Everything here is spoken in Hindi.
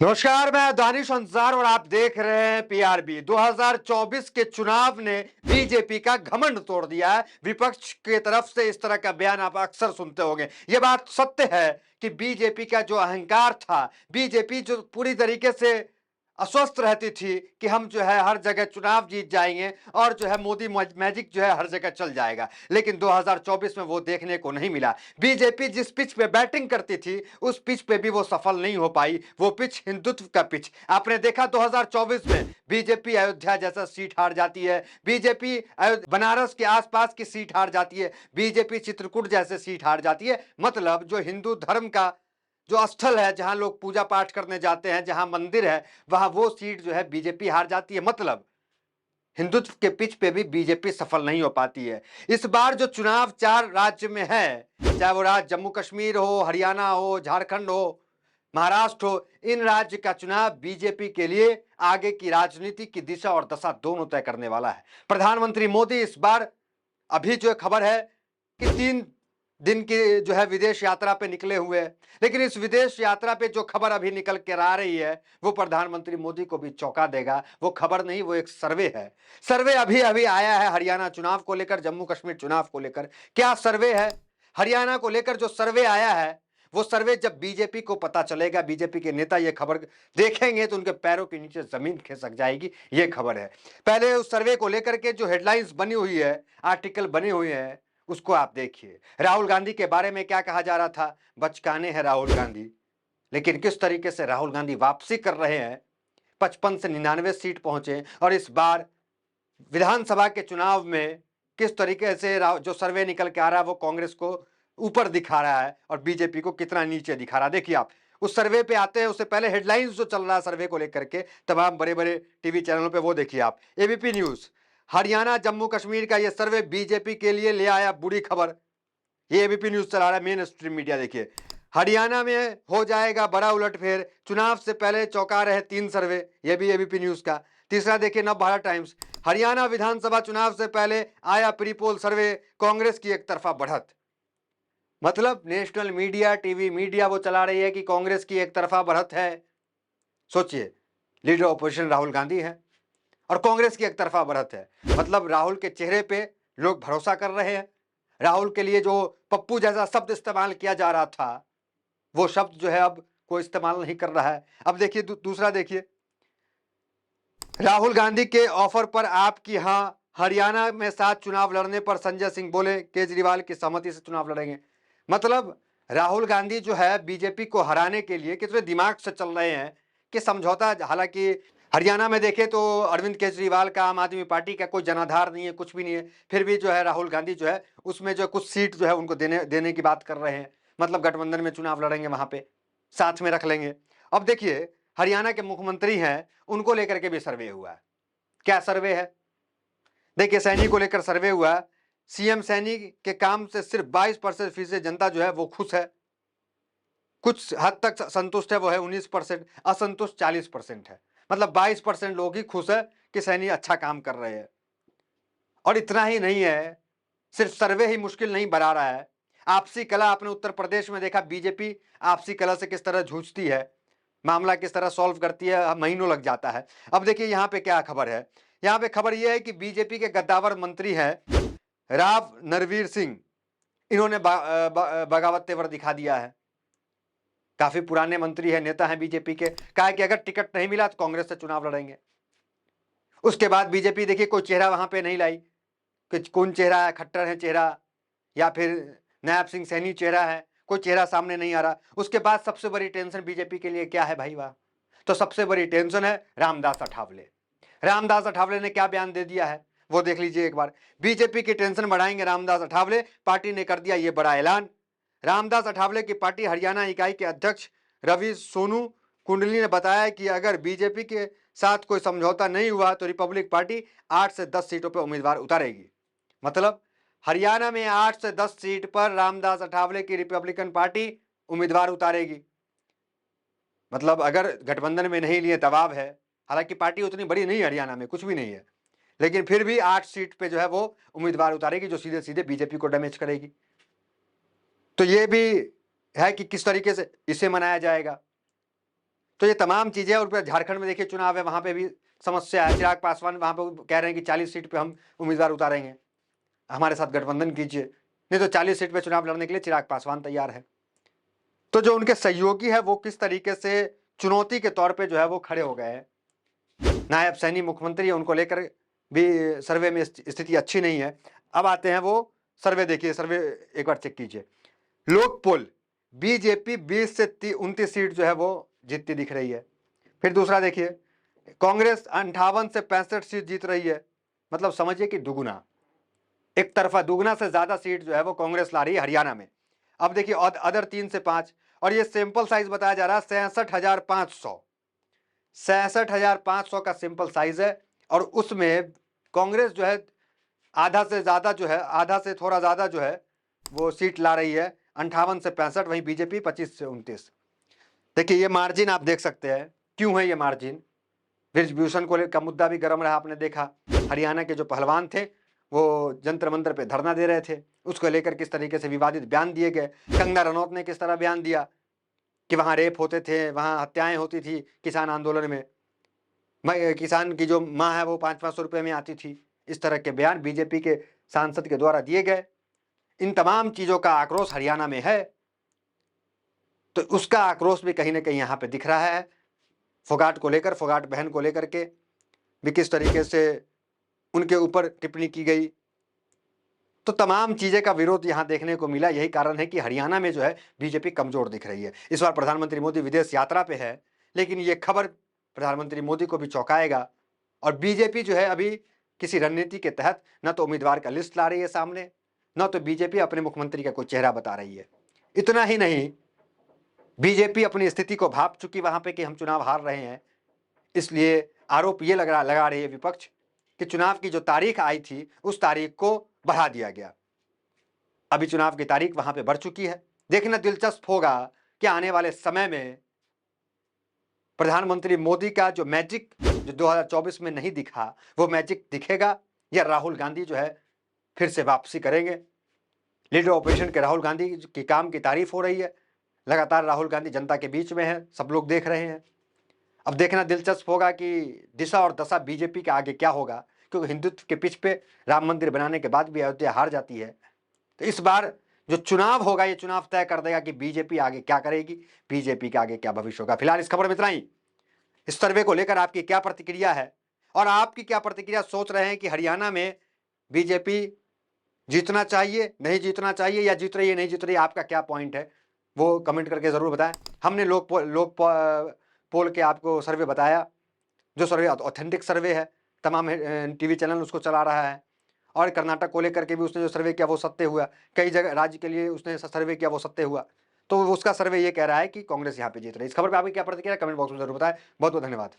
नमस्कार, मैं दानिश अंसार और आप देख रहे हैं पीआरबी। 2024 के चुनाव ने बीजेपी का घमंड तोड़ दिया है। विपक्ष की तरफ से इस तरह का बयान आप अक्सर सुनते होंगे। ये बात सत्य है कि बीजेपी का जो अहंकार था, बीजेपी जो पूरी तरीके से अस्वस्थ रहती थी कि हम जो है हर जगह चुनाव जीत जाएंगे और जो है मोदी मैजिक जो है हर जगह चल जाएगा, लेकिन 2024 में वो देखने को नहीं मिला। बीजेपी जिस पिच पे बैटिंग करती थी उस पिच पे भी वो सफल नहीं हो पाई। वो पिच हिंदुत्व का पिच आपने देखा। 2024 में बीजेपी अयोध्या जैसा सीट हार जाती है, बीजेपी बनारस के आसपास की सीट हार जाती है, बीजेपी चित्रकूट जैसे सीट हार जाती है। मतलब जो हिंदू धर्म का जो स्थल है, जहां लोग पूजा पाठ करने जाते हैं, जहां मंदिर है, वहां वो सीट जो है बीजेपी हार जाती है। मतलब हिंदुत्व के पिच पे भी बीजेपी सफल नहीं हो पाती है। इस बार जो चुनाव 4 राज्य में है, चाहे वो राज्य जम्मू कश्मीर हो, हरियाणा हो, झारखंड हो, महाराष्ट्र हो, इन राज्य का चुनाव बीजेपी के लिए आगे की राजनीति की दिशा और दशा दोनों तय करने वाला है। प्रधानमंत्री मोदी इस बार, अभी जो खबर है कि 3 दिन की जो है विदेश यात्रा पे निकले हुए हैं, लेकिन इस विदेश यात्रा पे जो खबर अभी निकल कर आ रही है वो प्रधानमंत्री मोदी को भी चौंका देगा। वो खबर नहीं, वो एक सर्वे है। सर्वे अभी अभी आया है हरियाणा चुनाव को लेकर, जम्मू कश्मीर चुनाव को लेकर। क्या सर्वे है? हरियाणा को लेकर जो सर्वे आया है, वो सर्वे जब बीजेपी को पता चलेगा, बीजेपी के नेता ये खबर देखेंगे तो उनके पैरों के नीचे जमीन खिसक जाएगी। ये खबर है। पहले उस सर्वे को लेकर के जो हेडलाइंस बनी हुई है, आर्टिकल बने हुए हैं, उसको आप देखिए। राहुल गांधी के बारे में क्या कहा जा रहा था? बचकाने हैं राहुल गांधी, लेकिन किस तरीके से राहुल गांधी वापसी कर रहे हैं। 55 से 99 सीट पहुंचे और इस बार विधानसभा के चुनाव में किस तरीके से जो सर्वे निकल के आ रहा है वो कांग्रेस को ऊपर दिखा रहा है और बीजेपी को कितना नीचे दिखा रहा है। देखिए आप उस सर्वे पे आते हैं, उससे पहले हेडलाइंस जो चल रहा है सर्वे को लेकर के तमाम बड़े बड़े टीवी चैनलों पे, वो देखिए आप। एबीपी न्यूज, हरियाणा जम्मू कश्मीर का ये सर्वे बीजेपी के लिए ले आया बुरी खबर। ये एबीपी न्यूज चला रहा है, मेन स्ट्रीम मीडिया। देखिए, हरियाणा में हो जाएगा बड़ा उलटफेर, चुनाव से पहले चौंका रहे 3 सर्वे। ये भी एबीपी न्यूज का। तीसरा देखिए नवभारत टाइम्स, हरियाणा विधानसभा चुनाव से पहले आया प्रीपोल सर्वे, कांग्रेस की एक तरफा बढ़त। मतलब नेशनल मीडिया, टीवी मीडिया वो चला रही है कि कांग्रेस की एक तरफा बढ़त है। सोचिए, लीडर ऑपोजिशन राहुल गांधी है और कांग्रेस की एक तरफा बढ़त है। मतलब राहुल के चेहरे पे लोग भरोसा कर रहे हैं। राहुल के लिए जो पप्पू जैसा शब्द इस्तेमाल किया जा रहा था, वो शब्द जो है अब कोई इस्तेमाल नहीं कर रहा है। अब देखिए दूसरा देखिए, राहुल गांधी के ऑफर पर आपकी हां, हरियाणा में 7 चुनाव लड़ने पर संजय सिंह बोले केजरीवाल की सहमति से चुनाव लड़ेंगे। मतलब राहुल गांधी जो है बीजेपी को हराने के लिए कितने दिमाग से चल रहे हैं कि समझौता। हालांकि हरियाणा में देखें तो अरविंद केजरीवाल का, आम आदमी पार्टी का कोई जनाधार नहीं है, कुछ भी नहीं है, फिर भी जो है राहुल गांधी जो है उसमें जो कुछ सीट जो है उनको देने देने की बात कर रहे हैं। मतलब गठबंधन में चुनाव लड़ेंगे, वहां पे साथ में रख लेंगे। अब देखिए, हरियाणा के मुख्यमंत्री हैं, उनको लेकर के भी सर्वे हुआ है। क्या सर्वे है? देखिए, सैनी को लेकर सर्वे हुआ। सीएम सैनी के काम से सिर्फ 22% जनता जो है वो खुश है, कुछ हद तक संतुष्ट है, वो है 19%, असंतुष्ट 40% है। मतलब 22% लोग ही खुश है कि सैनी अच्छा काम कर रहे हैं। और इतना ही नहीं है, सिर्फ सर्वे ही मुश्किल नहीं बना रहा है। आपसी कला आपने उत्तर प्रदेश में देखा, बीजेपी आपसी कला से किस तरह जूझती है, मामला किस तरह सॉल्व करती है, महीनों लग जाता है। अब देखिए यहाँ पे क्या खबर है। यहाँ पे खबर यह है कि बीजेपी के गद्दावर मंत्री हैं राव नरवीर सिंह, इन्होंने बगावत तेवर दिखा दिया है। काफी पुराने मंत्री है, नेता हैं बीजेपी के। कहा कि अगर टिकट नहीं मिला तो कांग्रेस से चुनाव लड़ेंगे। उसके बाद बीजेपी देखिए कोई चेहरा वहां पे नहीं लाई कि कौन चेहरा है, खट्टर है चेहरा या फिर नायब सिंह सैनी चेहरा है, कोई चेहरा सामने नहीं आ रहा। उसके बाद सबसे बड़ी टेंशन बीजेपी के लिए क्या है भाई? वाह, तो सबसे बड़ी टेंशन है रामदास अठावले। रामदास अठावले ने क्या बयान दे दिया है वो देख लीजिए एक बार। बीजेपी की टेंशन बढ़ाएंगे रामदास अठावले, पार्टी ने कर दिया ये बड़ा ऐलान। रामदास अठावले की पार्टी हरियाणा इकाई के अध्यक्ष रवि सोनू कुंडली ने बताया कि अगर बीजेपी के साथ कोई समझौता नहीं हुआ तो रिपब्लिक पार्टी 8 से 10 सीटों पर उम्मीदवार उतारेगी। मतलब हरियाणा में 8 से 10 सीट पर रामदास अठावले की रिपब्लिकन पार्टी उम्मीदवार उतारेगी। मतलब अगर गठबंधन में नहीं लिए दबाव है, हालांकि पार्टी उतनी बड़ी नहीं है, हरियाणा में कुछ भी नहीं है, लेकिन फिर भी 8 सीट पे जो है वो उम्मीदवार उतारेगी जो सीधे सीधे बीजेपी को डैमेज करेगी। तो ये भी है कि किस तरीके से इसे मनाया जाएगा। तो ये तमाम चीजें, और फिर झारखंड में देखिए चुनाव है, वहां पे भी समस्या है। चिराग पासवान वहां पे कह रहे हैं कि 40 सीट पे हम उम्मीदवार उतारेंगे, हमारे साथ गठबंधन कीजिए, नहीं तो 40 सीट पे चुनाव लड़ने के लिए चिराग पासवान तैयार है। तो जो उनके सहयोगी है वो किस तरीके से चुनौती के तौर पे जो है वो खड़े हो गए हैं। नायब सैनी मुख्यमंत्री है, उनको लेकर भी सर्वे में स्थिति अच्छी नहीं है। अब आते हैं वो सर्वे, देखिए सर्वे एक बार चेक कीजिए। लोक पोल, बीजेपी 20 से 29 सीट जो है वो जीतती दिख रही है। फिर दूसरा देखिए, कांग्रेस 58 से 65 सीट जीत रही है, मतलब समझिए कि दुगुना, एक तरफा दुगुना से ज्यादा सीट जो है वो कांग्रेस ला रही है हरियाणा में। अब देखिए अदर 3 से 5, और ये सैंपल साइज बताया जा रहा है 66,500, 66,500 का सिंपल साइज है। और उसमें कांग्रेस जो है आधा से ज्यादा जो है, आधा से थोड़ा ज्यादा जो है वो सीट ला रही है, 58 से 65, वहीं बीजेपी 25 से 29। देखिए ये मार्जिन आप देख सकते हैं, क्यों है ये मार्जिन। ब्रिजभूषण को का मुद्दा भी गर्म रहा, आपने देखा हरियाणा के जो पहलवान थे वो जंतर मंतर पे धरना दे रहे थे, उसको लेकर किस तरीके से विवादित बयान दिए गए। कंगना रनौत ने किस तरह बयान दिया कि वहां रेप होते थे, वहां हत्याएं होती थी किसान आंदोलन में, किसान की जो माँ है वो 500-500 रुपए में आती थी। इस तरह के बयान बीजेपी के सांसद के द्वारा दिए गए। इन तमाम चीजों का आक्रोश हरियाणा में है, तो उसका आक्रोश भी कहीं ना कहीं यहाँ पे दिख रहा है। फोगाट को लेकर, फोगाट बहन को लेकर के भी किस तरीके से उनके ऊपर टिप्पणी की गई, तो तमाम चीजें का विरोध यहां देखने को मिला। यही कारण है कि हरियाणा में जो है बीजेपी कमजोर दिख रही है। इस बार प्रधानमंत्री मोदी विदेश यात्रा पे है, लेकिन ये खबर प्रधानमंत्री मोदी को भी चौंकाएगा। और बीजेपी जो है अभी किसी रणनीति के तहत न तो उम्मीदवार का लिस्ट ला रही है सामने, न तो बीजेपी अपने मुख्यमंत्री का कोई चेहरा बता रही है। इतना ही नहीं, बीजेपी अपनी स्थिति को भाप चुकी वहां पे कि हम चुनाव हार रहे हैं, इसलिए आरोप ये लगा रही है विपक्ष कि चुनाव की जो तारीख आई थी उस तारीख को बढ़ा दिया गया। अभी चुनाव की तारीख वहां पे बढ़ चुकी है। देखना दिलचस्प होगा कि आने वाले समय में प्रधानमंत्री मोदी का जो मैजिक जो 2024 में नहीं दिखा, वो मैजिक दिखेगा, या राहुल गांधी जो है फिर से वापसी करेंगे। लीडर ऑपोजिशन के राहुल गांधी की काम की तारीफ हो रही है, लगातार राहुल गांधी जनता के बीच में है, सब लोग देख रहे हैं। अब देखना दिलचस्प होगा कि दिशा और दशा बीजेपी के आगे क्या होगा, क्योंकि हिंदुत्व के पिच पे राम मंदिर बनाने के बाद भी अयोध्या हार जाती है। तो इस बार जो चुनाव होगा, ये चुनाव तय कर देगा कि बीजेपी आगे क्या करेगी, बीजेपी के आगे क्या भविष्य होगा। फिलहाल इस खबर में इतना ही। इस सर्वे को लेकर आपकी क्या प्रतिक्रिया है, और आपकी क्या प्रतिक्रिया, सोच रहे हैं कि हरियाणा में बीजेपी जीतना चाहिए, नहीं जीतना चाहिए, या जीत रही है, नहीं जीत रही है, आपका क्या पॉइंट है वो कमेंट करके जरूर बताएं। हमने लोक पोल के आपको सर्वे बताया, जो सर्वे ऑथेंटिक सर्वे है, तमाम टीवी चैनल उसको चला रहा है। और कर्नाटक को लेकर के भी उसने जो सर्वे किया वो सत्य हुआ, कई जगह राज्य के लिए उसने सर्वे किया वो सत्य हुआ। तो उसका सर्वे ये कह रहा है कि कांग्रेस यहाँ पे जीत रही है। इस खबर पे आपकी क्या प्रतिक्रिया है, कमेंट बॉक्स में जरूर बताएं। बहुत बहुत धन्यवाद।